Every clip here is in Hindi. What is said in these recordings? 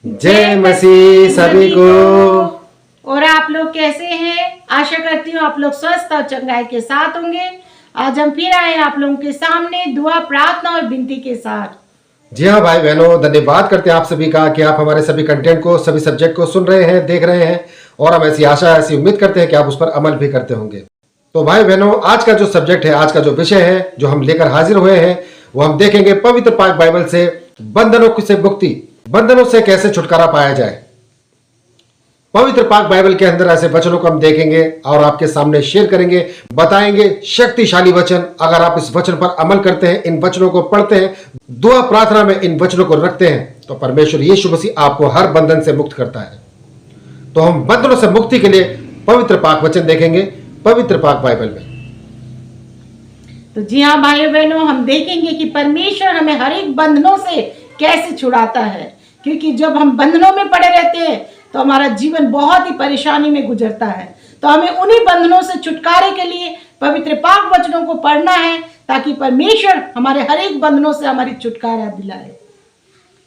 जय मसीह सभी को। और आप लोग कैसे हैं? आशा करती हूँ आप लोग स्वस्थ और चंगाई के साथ होंगे। आज हम फिर आए आप लोगों के सामने दुआ, प्रार्थना और विनती के साथ। जी हाँ भाई बहनों, धन्यवाद करते हैं आप सभी का कि आप हमारे सभी कंटेंट को, सभी सब्जेक्ट को सुन रहे हैं, देख रहे हैं और हम ऐसी आशा, ऐसी उम्मीद करते हैं कि आप उस पर अमल भी करते होंगे। तो भाई बहनों, आज का जो सब्जेक्ट है, आज का जो विषय है जो हम लेकर हाजिर हुए हैं, वो हम देखेंगे पवित्र पाक बाइबल से बंधनों से मुक्ति, बंधनों से कैसे छुटकारा पाया जाए। पवित्र पाक बाइबल के अंदर ऐसे वचनों को हम देखेंगे और आपके सामने शेयर करेंगे, बताएंगे शक्तिशाली वचन। अगर आप इस वचन पर अमल करते हैं, इन वचनों को पढ़ते हैं, दुआ प्रार्थना में इन वचनों को रखते हैं, तो परमेश्वर यीशु मसीह आपको हर बंधन से मुक्त करता है। तो हम बंधनों से मुक्ति के लिए पवित्र पाक वचन देखेंगे पवित्र पाक बाइबल में। तो जी हाँ भाइयों बहनों, हम देखेंगे कि परमेश्वर हमें हर एक बंधनों से कैसे छुड़ाता है। क्योंकि जब हम बंधनों में पड़े रहते हैं तो हमारा जीवन बहुत ही परेशानी में गुजरता है। तो हमें उन्हीं बंधनों से छुटकारे के लिए पवित्र पाक वचनों को पढ़ना है, ताकि परमेश्वर हमारे हर एक बंधनों से हमारी छुटकारा दिलाए।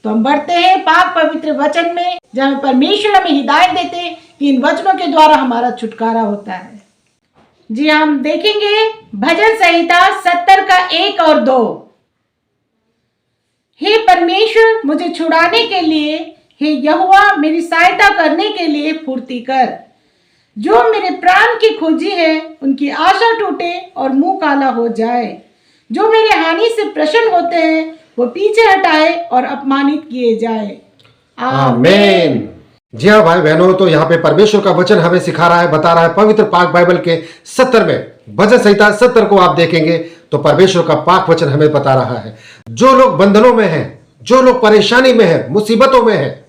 तो हम बढ़ते हैं पाक पवित्र वचन में, जहाँ परमेश्वर हमें हिदायत देते हैं कि इन वचनों के द्वारा हमारा छुटकारा होता है। जी हम देखेंगे भजन संहिता 70 का 1 और 2। हे परमेश्वर, मुझे छुड़ाने के लिए, हे यहोवा मेरी सहायता करने के लिए फुर्ती कर। जो मेरे प्राण की खोजी है उनकी आशा टूटे और मुंह काला हो जाए। जो मेरे हानि से प्रसन्न होते हैं वो पीछे हटाए और अपमानित किए जाए। आमीन। जी हाँ भाई बहनों, तो यहाँ पे परमेश्वर का वचन हमें सिखा रहा है, बता रहा है पवित्र पाक बाइबल के 70 में, भजन संहिता 70 को आप देखेंगे तो परमेश्वर का पाक वचन हमें बता रहा है, जो लोग बंधनों में हैं, जो लोग परेशानी में हैं, मुसीबतों में हैं,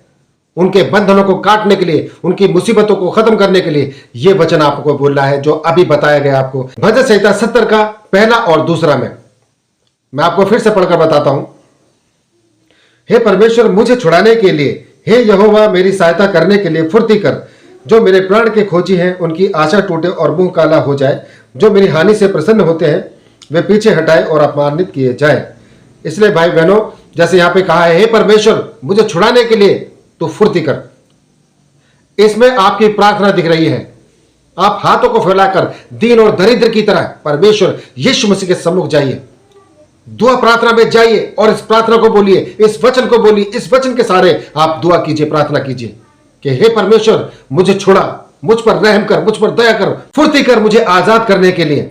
उनके बंधनों को काटने के लिए, उनकी मुसीबतों को खत्म करने के लिए ये वचन आपको बोल रहा है, जो अभी बताया गया आपको भजन संहिता 70 का पहला और दूसरा में। मैं आपको फिर से पढ़कर बताता हूं। हे परमेश्वर, मुझे छुड़ाने के लिए, हे यहोवा मेरी सहायता करने के लिए फुर्ती कर। जो मेरे प्राण के खोजी हैं उनकी आशा टूटे और मुंह काला हो जाए। जो मेरी हानि से प्रसन्न होते हैं वे पीछे हटाए और अपमानित किए जाए। इसलिए भाई बहनों, जैसे यहां पे कहा है, हे परमेश्वर मुझे छुड़ाने के लिए तो फुर्ती कर, इसमें आपकी प्रार्थना दिख रही है। आप हाथों को फैलाकर दीन और दरिद्र की तरह परमेश्वर यीशु मसीह के सम्मुख जाइए, दुआ प्रार्थना में जाइए और इस प्रार्थना को बोलिए, इस वचन को बोलिए, इस वचन के सहारे आप दुआ कीजिए, प्रार्थना कीजिए कि हे परमेश्वर मुझे छुड़ा, मुझ पर रहम कर, मुझ पर दया कर, फुर्ती कर मुझे आजाद करने के लिए।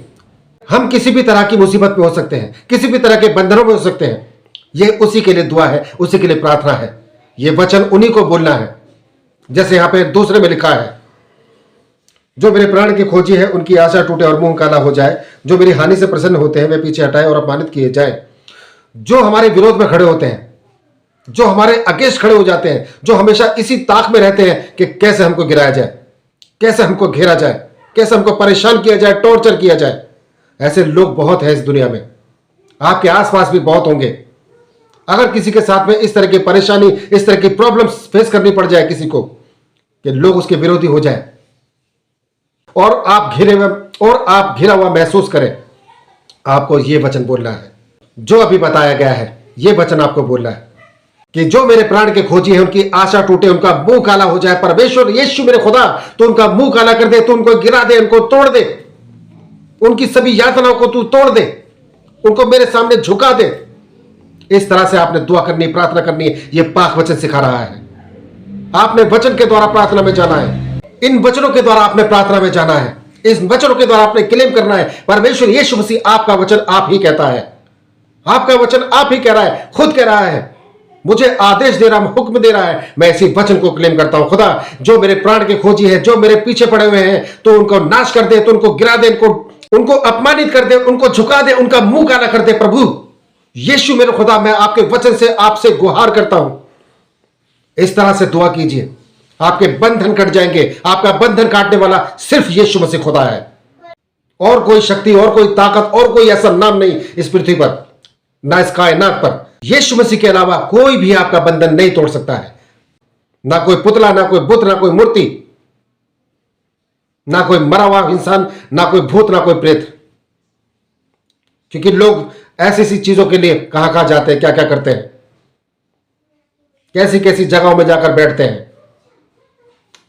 हम किसी भी तरह की मुसीबत में हो सकते हैं, किसी भी तरह के बंधनों में हो सकते हैं, यह उसी के लिए दुआ है, उसी के लिए प्रार्थना है। यह वचन उन्हीं को बोलना है, जैसे यहां पे दूसरे में लिखा है, जो मेरे प्राण की खोजी है उनकी आशा टूटे और मुंह काला हो जाए। जो मेरी हानि से प्रसन्न होते हैं वे पीछे हटाए और अपमानित किए जाए। जो हमारे विरोध में खड़े होते हैं, जो हमारे अगेंस्ट खड़े हो जाते हैं, जो हमेशा इसी ताक में रहते हैं कि कैसे हमको गिराया जाए, कैसे हमको घेरा जाए, कैसे हमको परेशान किया जाए, टॉर्चर किया जाए, ऐसे लोग बहुत हैं इस दुनिया में। आपके आसपास भी बहुत होंगे। अगर किसी के साथ में इस तरह की परेशानी, इस तरह की प्रॉब्लम्स फेस करनी पड़ जाए किसी को, कि लोग उसके विरोधी हो जाए और आप घिरा हुआ महसूस करें, आपको यह वचन बोलना है जो अभी बताया गया है। यह वचन आपको बोलना है कि जो मेरे प्राण के खोजी है उनकी आशा टूटे, उनका मुंह काला हो जाए। परमेश्वर यीशु मेरे खुदा, तो उनका मुंह काला कर दे, तो उनको गिरा दे, उनको तोड़ दे, उनकी सभी यातनाओं को तू तोड़ दे, उनको मेरे सामने झुका दे। इस तरह से आपने दुआ करनी, प्रार्थना करनी है। यह पाक वचन सिखा रहा है। आपने वचन के द्वारा प्रार्थना में जाना है, इन वचनों के द्वारा आपने प्रार्थना में जाना है, इस वचनों के द्वारा आपने क्लेम करना है। परमेश्वर यीशु मसीह आपका वचन आप ही कहता है, आपका वचन आप ही कह रहा है, खुद कह रहा है, मुझे आदेश दे रहा है, हुक्म दे रहा है। मैं इसी वचन को क्लेम करता हूं। खुदा, जो मेरे प्राण के खोजी है, जो मेरे पीछे पड़े हुए हैं, तो उनको नाश कर दे, तो उनको गिरा दे, उनको अपमानित कर दे, उनको झुका दे, उनका मुंह काला कर दे। प्रभु यीशु मेरे खुदा, मैं आपके वचन से आपसे गुहार करता हूं। इस तरह से दुआ कीजिए, आपके बंधन कट जाएंगे। आपका बंधन काटने वाला सिर्फ यीशु मसीह खुदा है, और कोई शक्ति, और कोई ताकत, और कोई ऐसा नाम नहीं इस पृथ्वी पर, ना इस कायनात पर। यीशु मसीह के अलावा कोई भी आपका बंधन नहीं तोड़ सकता है। ना कोई पुतला, ना कोई बुत, ना कोई मूर्ति, ना कोई मरा हुआ इंसान, ना कोई भूत, ना कोई प्रेत। क्योंकि लोग ऐसी ऐसी चीजों के लिए कहां कहां जाते हैं, क्या क्या करते हैं। कैसी कैसी जगहों में जाकर बैठते हैं।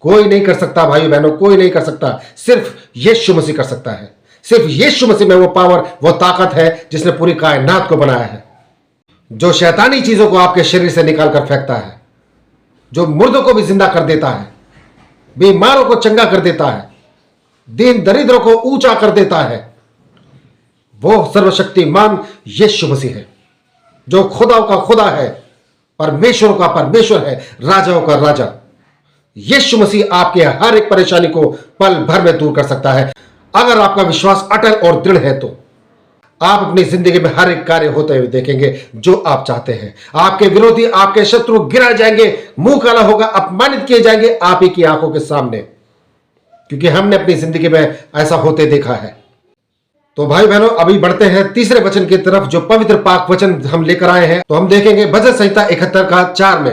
कोई नहीं कर सकता भाई बहनों, कोई नहीं कर सकता, सिर्फ यीशु मसीह कर सकता है। सिर्फ यीशु मसीह में वो पावर, वो ताकत है जिसने पूरी कायनात को बनाया है, जो शैतानी चीजों को आपके शरीर से निकाल कर फेंकता है, जो मुर्दों को भी जिंदा कर देता है, बीमारों को चंगा कर देता है, दीन दरिद्रों को ऊंचा कर देता है। वो सर्वशक्तिमान यीशु मसीह है, जो खुदाओं का खुदा है, परमेश्वरों का परमेश्वर है, राजाओं का राजा। यीशु मसीह आपके हर एक परेशानी को पल भर में दूर कर सकता है। अगर आपका विश्वास अटल और दृढ़ है तो आप अपनी जिंदगी में हर एक कार्य होते हुए देखेंगे जो आप चाहते हैं। आपके विरोधी, आपके शत्रु गिराए जाएंगे, मुंह काला होगा, अपमानित किए जाएंगे आप ही की आंखों के सामने, क्योंकि हमने अपनी जिंदगी में ऐसा होते देखा है। तो भाई बहनों, अभी बढ़ते हैं तीसरे वचन की तरफ, जो पवित्र पाक वचन हम लेकर आए हैं। तो हम देखेंगे भजन संहिता 71 का 4 में,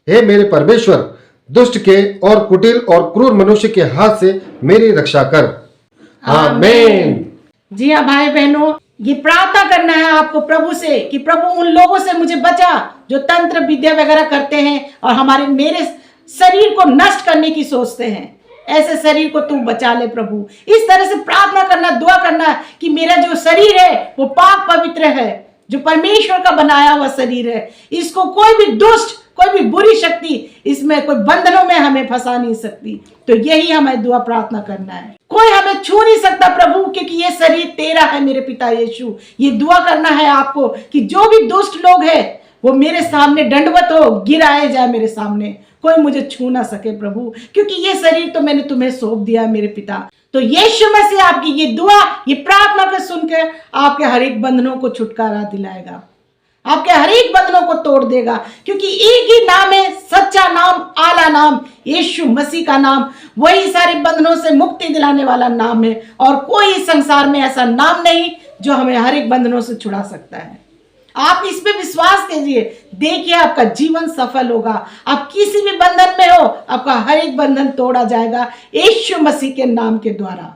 हे मेरे परमेश्वर, दुष्ट के और कुटिल और क्रूर मनुष्य के हाथ से मेरी रक्षा कर। आमीन। जी हाँ भाई बहनों, ये प्रार्थना करना है आपको प्रभु से कि प्रभु उन लोगों से मुझे बचा जो तंत्र विद्या वगैरह करते हैं और मेरे शरीर को नष्ट करने की सोचते हैं। ऐसे शरीर को तू बचा ले प्रभु। इस तरह से प्रार्थना करना, दुआ करना कि मेरा जो शरीर है वो पाक पवित्र है, जो परमेश्वर का बनाया हुआ शरीर है। इसको कोई भी दुष्ट, कोई भी बुरी शक्ति इसमें, कोई बंधनों में हमें फंसा नहीं सकती। तो यही हमें दुआ प्रार्थना करना है। कोई हमें छू नहीं सकता प्रभु, क्योंकि ये शरीर तेरा है मेरे पिता यीशु। ये दुआ करना है आपको कि जो भी दुष्ट लोग हैं वो मेरे सामने दंडवत हो, गिराए जाए मेरे सामने, कोई मुझे छू ना सके प्रभु, क्योंकि ये शरीर तो मैंने तुम्हें सौंप दिया है मेरे पिता। तो यीशु मसीह आपकी ये दुआ, ये प्रार्थना को सुनकर आपके हर एक बंधनों को छुटकारा दिलाएगा, आपके हर एक बंधनों को तोड़ देगा, क्योंकि एक ही नाम है, सच्चा नाम, आला नाम, यीशु मसीह का नाम। वही सारे बंधनों से मुक्ति दिलाने वाला नाम है, और कोई इस संसार में ऐसा नाम नहीं जो हमें हर एक बंधनों से छुड़ा सकता है। आप इस पे विश्वास कीजिए, देखिए आपका जीवन सफल होगा। आप किसी भी बंधन में हो, आपका हर एक बंधन तोड़ा जाएगा यीशु मसीह के नाम के द्वारा।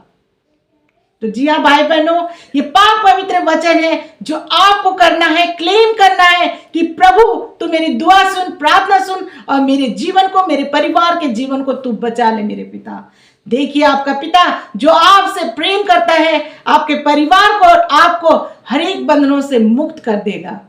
तो जी हाँ भाई बहनों, ये पाक पवित्र वचन है जो आपको करना है, क्लेम करना है कि प्रभु तू मेरी दुआ सुन, प्रार्थना सुन, और मेरे जीवन को, मेरे परिवार के जीवन को तू बचा ले मेरे पिता। देखिए आपका पिता जो आपसे प्रेम करता है, आपके परिवार को और आपको हर एक बंधनों से मुक्त कर देगा।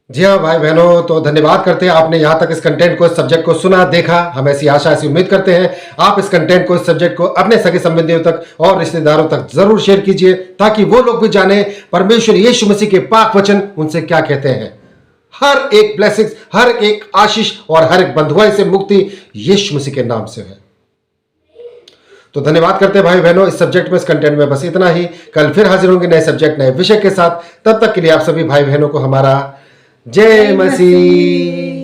जी हाँ भाई बहनों, तो धन्यवाद करते हैं आपने यहाँ तक इस कंटेंट को, इस सब्जेक्ट को सुना, देखा। हम ऐसी आशा, ऐसी उम्मीद करते हैं आप इस कंटेंट को, इस सब्जेक्ट को अपने सगे संबंधियों तक और रिश्तेदारों तक जरूर शेयर कीजिए, ताकि वो लोग भी जाने परमेश्वर यीशु मसीह के पाक वचन उनसे क्या कहते हैं। हर एक ब्लेसिंग्स, हर एक आशीष और हर एक बंधुआई से मुक्ति यीशु मसीह के नाम से है। तो धन्यवाद करते हैं भाई बहनों, इस सब्जेक्ट में, इस कंटेंट में बस इतना ही। कल फिर हाजिर होंगे नए सब्जेक्ट, नए विषय के साथ। तब तक के लिए आप सभी भाई बहनों को हमारा जय मसीह।